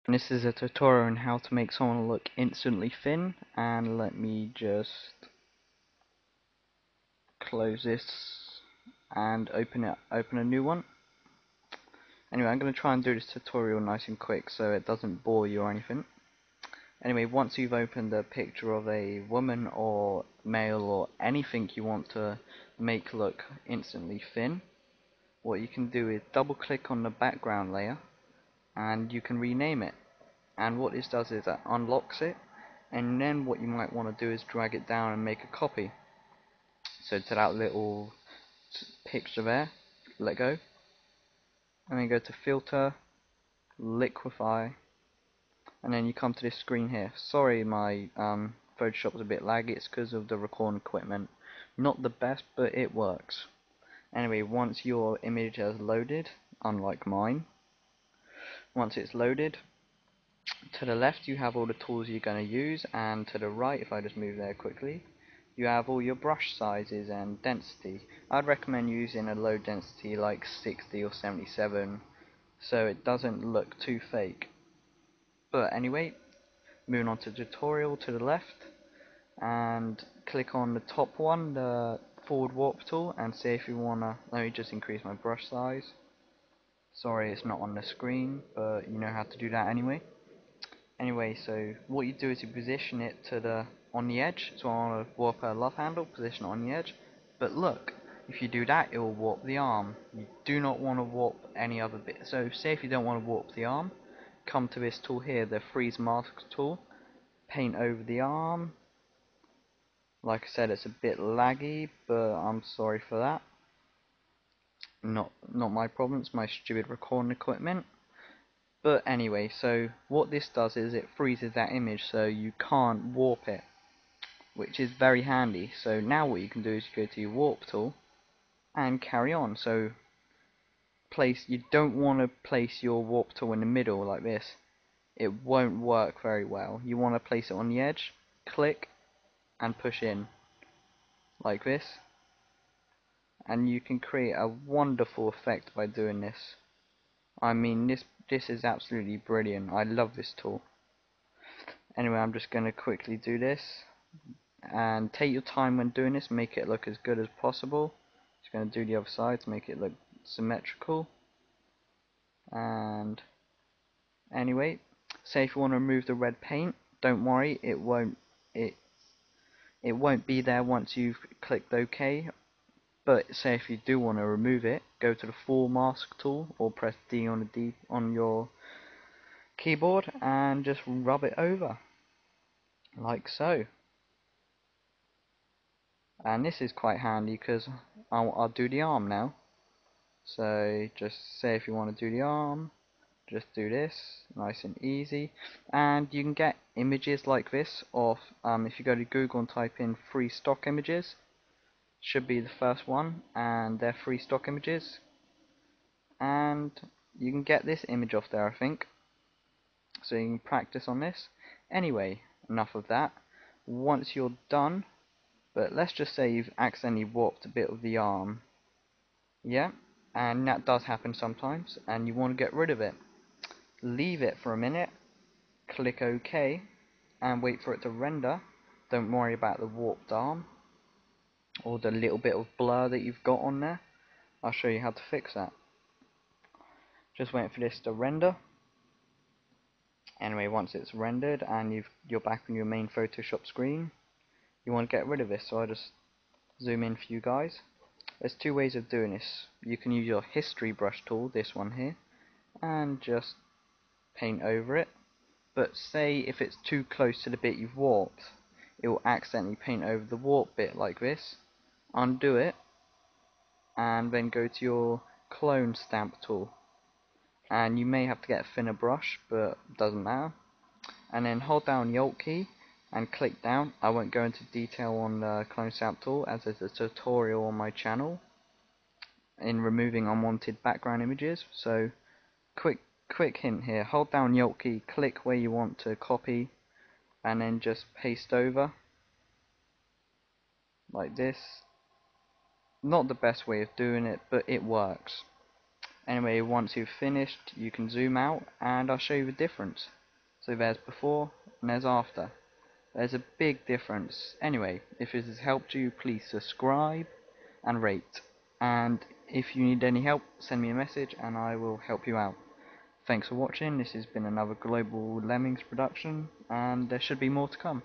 And this is a tutorial on how to make someone look instantly thin, and let me just close this and open a new one. Anyway, I'm going to try and do this tutorial nice and quick so it doesn't bore you or anything. Anyway, once you've opened a picture of a woman or male or anything you want to make look instantly thin, what you can do is double click on the background layer and you can rename it. And what this does is it unlocks it, and then what you might want to do is drag it down and make a copy. So to that little picture there, let go, and then go to filter, liquify, and then you come to this screen here. Sorry, my Photoshop is a bit laggy, it's because of the recording equipment. Not the best, but it works. Anyway, once your image has loaded, unlike mine, once it's loaded, to the left you have all the tools you're going to use, and to the right, if I just move there quickly, you have all your brush sizes and density. I'd recommend using a low density like 60 or 77 so it doesn't look too fake. But anyway, moving on to tutorial, to the left, and click on the top one, the forward warp tool, and see if you wanna, let me just increase my brush size. Sorry it's not on the screen, but you know how to do that anyway. Anyway, so what you do is you position it to the on the edge. So I want to warp a love handle, position it on the edge. But look, if you do that, it will warp the arm. You do not want to warp any other bit. So say if you don't want to warp the arm, come to this tool here, the freeze mask tool. Paint over the arm. Like I said, it's a bit laggy, but I'm sorry for that. Not my problem. It's my stupid recording equipment. But anyway, so what this does is it freezes that image so you can't warp it, which is very handy. So now what you can do is you go to your warp tool and carry on. So you don't want to place your warp tool in the middle like this. It won't work very well. You want to place it on the edge, click and push in like this, and you can create a wonderful effect by doing this. I mean, this is absolutely brilliant. I love this tool. Anyway, I'm just going to quickly do this, and take your time when doing this, make it look as good as possible. Just going to do the other side to make it look symmetrical. And anyway, say if you want to remove the red paint, don't worry, it won't be there once you've clicked OK. But say if you do want to remove it, go to the full mask tool or press D on your keyboard and just rub it over like so. And this is quite handy because I'll do the arm now. So just say if you want to do the arm, just do this, nice and easy. And you can get images like this off, if you go to Google and type in free stock images, should be the first one, and they're free stock images. And you can get this image off there, I think. So you can practice on this. Anyway, enough of that. Once you're done, but let's just say you've accidentally warped a bit of the arm. Yeah, and that does happen sometimes, and you want to get rid of it. Leave it for a minute, click OK, and wait for it to render. Don't worry about the warped arm, or the little bit of blur that you've got on there. I'll show you how to fix that. Just wait for this to render. Anyway, once it's rendered and you're back on your main Photoshop screen, you want to get rid of this, so I'll just zoom in for you guys. There's two ways of doing this. You can use your history brush tool, this one here, and just paint over it. But say if it's too close to the bit you've warped, it will accidentally paint over the warp bit like this. Undo it, and then go to your clone stamp tool. And you may have to get a thinner brush, but doesn't matter. And then hold down the Alt key and click down. I won't go into detail on the clone stamp tool as there's a tutorial on my channel in removing unwanted background images. So quick hint here, hold down the Alt key, click where you want to copy, and then just paste over like this. Not the best way of doing it, but it works. Anyway, once you've finished, you can zoom out and I'll show you the difference. So there's before and there's after. There's a big difference. Anyway, if this has helped you, please subscribe and rate. And if you need any help, send me a message and I will help you out. Thanks for watching. This has been another Global Lemmings production, and there should be more to come.